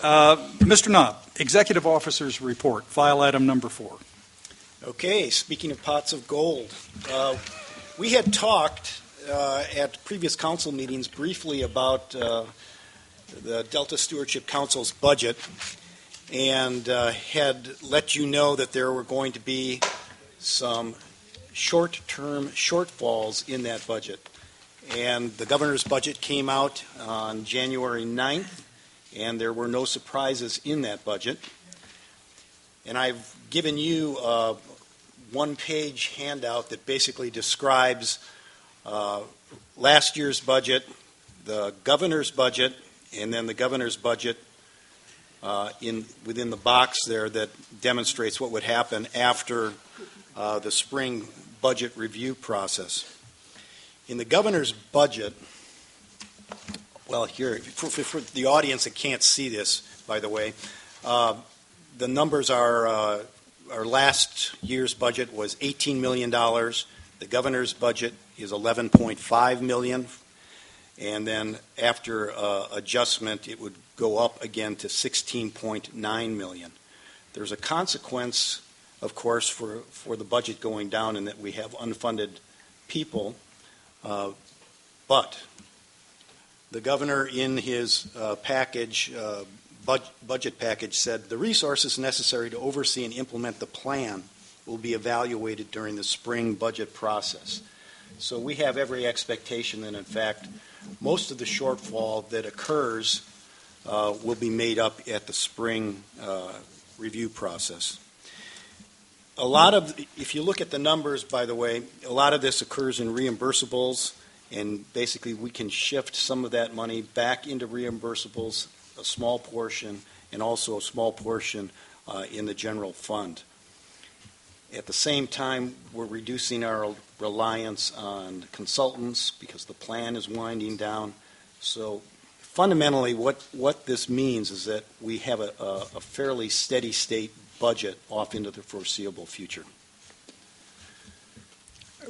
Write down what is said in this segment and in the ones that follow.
Mr. Knopp, Executive Officer's Report, file item number 4. Okay, speaking of pots of gold, we had talked at previous council meetings briefly about the Delta Stewardship Council's budget and had let you know that there were going to be some short-term shortfalls in that budget. And the governor's budget came out on January 9th, and there were no surprises in that budget. And I've given you a one-page handout that basically describes last year's budget, the governor's budget, and then the governor's budget within the box there that demonstrates what would happen after the spring budget review process. In the governor's budget, well, here, for the audience that can't see this, by the way, the numbers are our last year's budget was $18 million. The governor's budget is $11.5 million. And then after adjustment, it would go up again to $16.9 million. There's a consequence, of course, for the budget going down in that we have unfunded people. But the governor in his budget package said the resources necessary to oversee and implement the plan will be evaluated during the spring budget process. So we have every expectation that, in fact, most of the shortfall that occurs will be made up at the spring review process. If you look at the numbers, by the way, a lot of this occurs in reimbursables, and basically we can shift some of that money back into reimbursables, a small portion, and also a small portion in the general fund. At the same time, we're reducing our reliance on consultants because the plan is winding down. So fundamentally, what this means is that we have a fairly steady state budget off into the foreseeable future.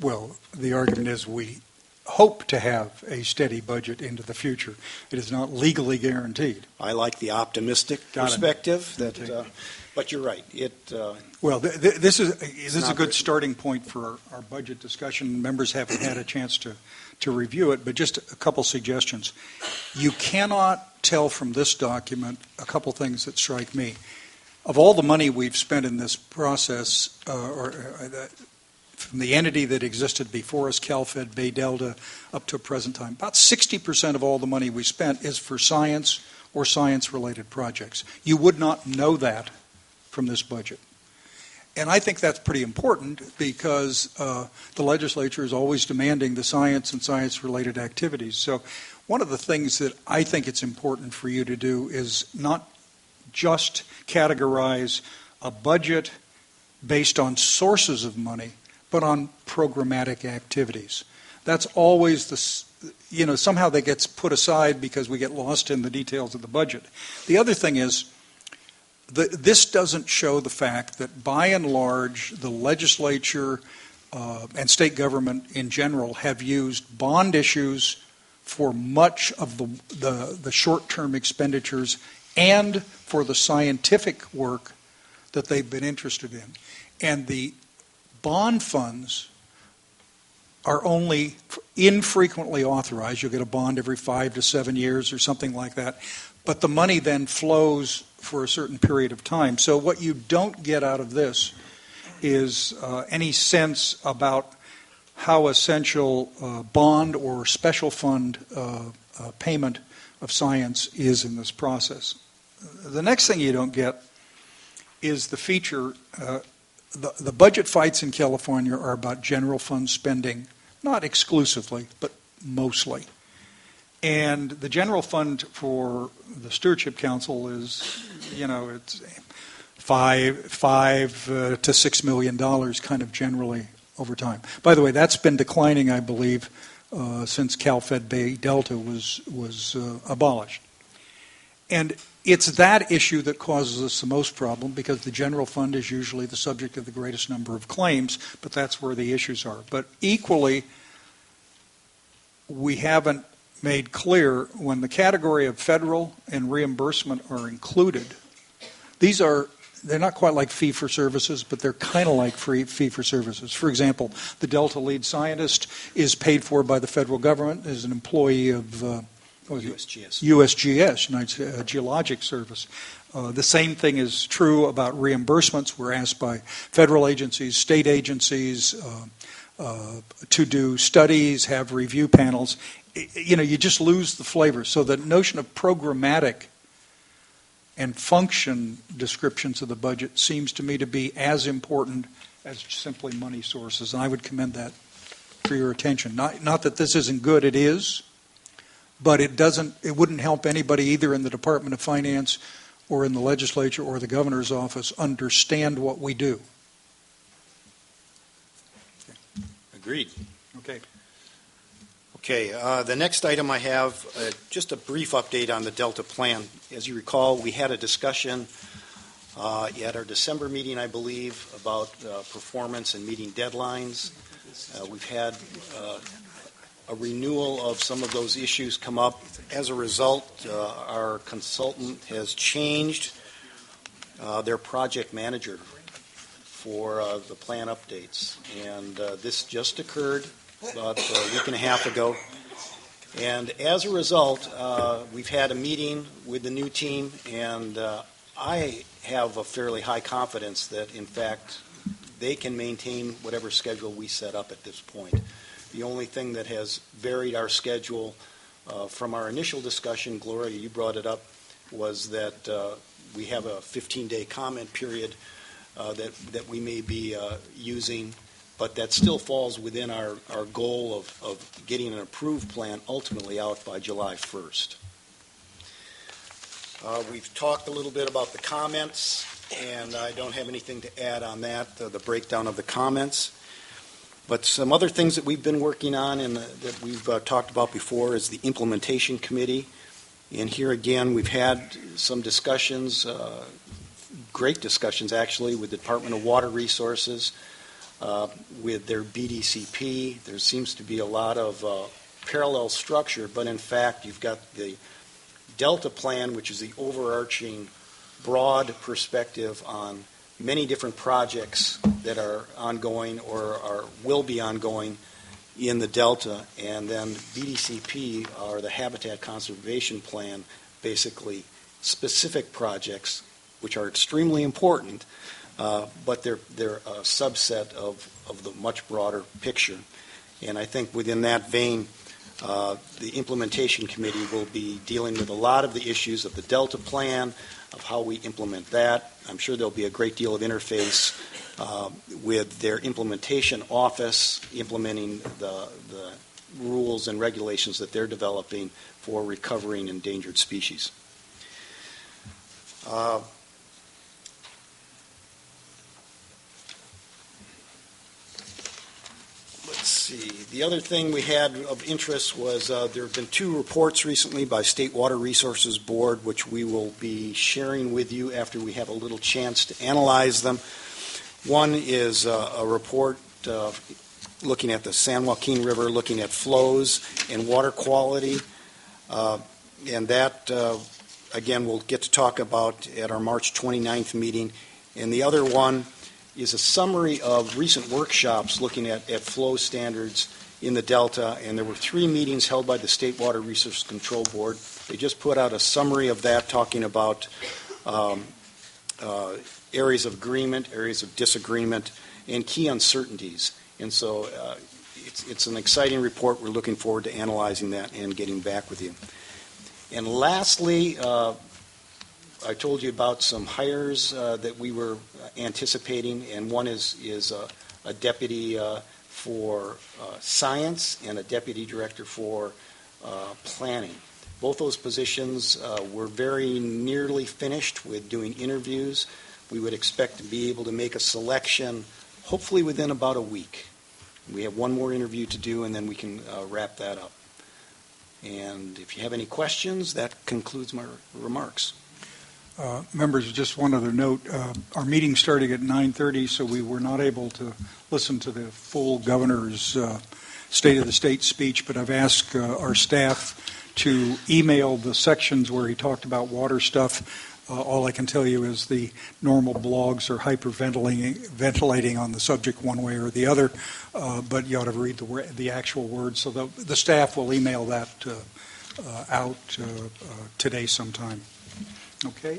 Well, the argument is we hope to have a steady budget into the future. It is not legally guaranteed. I like the optimistic perspective, but you're right. Well, this is a good starting point for our budget discussion. Members haven't had a chance to review it, but just a couple suggestions. You cannot tell from this document a couple things that strike me. Of all the money we've spent in this process, from the entity that existed before us, CalFed, Bay Delta, up to present time, about 60% of all the money we spent is for science or science-related projects. You would not know that from this budget. And I think that's pretty important because the legislature is always demanding the science and science-related activities. So one of the things that I think it's important for you to do is not just categorize a budget based on sources of money, but on programmatic activities. That's always somehow that gets put aside because we get lost in the details of the budget. The other thing is, this doesn't show the fact that by and large the legislature and state government in general have used bond issues for much of the short-term expenditures and for the scientific work that they've been interested in. And the bond funds are only infrequently authorized. You'll get a bond every 5 to 7 years or something like that. But the money then flows for a certain period of time. So what you don't get out of this is any sense about how essential bond or special fund payment of science is in this process. The next thing you don't get is the feature, the budget fights in California are about general fund spending, not exclusively, but mostly. And the general fund for the Stewardship Council is, it's $5 to $6 million kind of generally over time. By the way, that's been declining, I believe, since CalFed Bay Delta was abolished. And it's that issue that causes us the most problem because the general fund is usually the subject of the greatest number of claims, but that's where the issues are. But equally, we haven't made clear when the category of federal and reimbursement are included, they're not quite like fee-for-services, but they're kind of like fee-for-services. For example, the Delta lead scientist is paid for by the federal government as an employee of USGS. USGS, United Geologic Service. The same thing is true about reimbursements. We're asked by federal agencies, state agencies to do studies, have review panels. You just lose the flavor. So the notion of programmatic and function descriptions of the budget seems to me to be as important as simply money sources. And I would commend that for your attention. Not that this isn't good, it is, but it wouldn't help anybody either in the Department of Finance or in the legislature or the governor's office understand what we do. Agreed. Okay. Okay, the next item I have, just a brief update on the Delta plan. As you recall, we had a discussion at our December meeting, I believe, about performance and meeting deadlines. We've had a renewal of some of those issues come up. As a result, our consultant has changed their project manager for the plan updates. And this just occurred about a week and a half ago. And as a result, we've had a meeting with the new team, and I have a fairly high confidence that, in fact, they can maintain whatever schedule we set up at this point. The only thing that has varied our schedule from our initial discussion, Gloria, you brought it up, was that we have a 15-day comment period that we may be using, but that still falls within our goal of getting an approved plan ultimately out by July 1st. We've talked a little bit about the comments, and I don't have anything to add on that, the breakdown of the comments. But some other things that we've been working on and that we've talked about before is the implementation committee. And here again, we've had some discussions, great discussions actually, with the Department of Water Resources, with their BDCP. There seems to be a lot of parallel structure, but in fact, you've got the Delta plan, which is the overarching broad perspective on many different projects that are ongoing or will be ongoing in the Delta, and then BDCP are the Habitat Conservation Plan, basically specific projects which are extremely important, but they're a subset of the much broader picture. And I think within that vein, the implementation committee will be dealing with a lot of the issues of the Delta plan, of how we implement that. I'm sure there'll be a great deal of interface with their implementation office, implementing the rules and regulations that they're developing for recovering endangered species. Let's see. The other thing we had of interest was there have been two reports recently by State Water Resources Board, which we will be sharing with you after we have a little chance to analyze them. One is a report looking at the San Joaquin River, looking at flows and water quality. And that, again, we'll get to talk about at our March 29th meeting. And the other one is a summary of recent workshops looking at flow standards in the Delta, and there were 3 meetings held by the State Water Resources Control Board. They just put out a summary of that, talking about areas of agreement, areas of disagreement, and key uncertainties. And so it's an exciting report. We're looking forward to analyzing that and getting back with you. And lastly, I told you about some hires that we were anticipating, and one is a deputy for science and a deputy director for planning. Both those positions were very nearly finished with doing interviews. We would expect to be able to make a selection hopefully within about a week. We have one more interview to do, and then we can wrap that up. And if you have any questions, that concludes my remarks. Members, just one other note. Our meeting started at 9:30, so we were not able to listen to the full governor's State of the State speech, but I've asked our staff to email the sections where he talked about water stuff. All I can tell you is the normal blogs are hyperventilating on the subject one way or the other, but you ought to read the actual words. So the staff will email that out today sometime. Okay.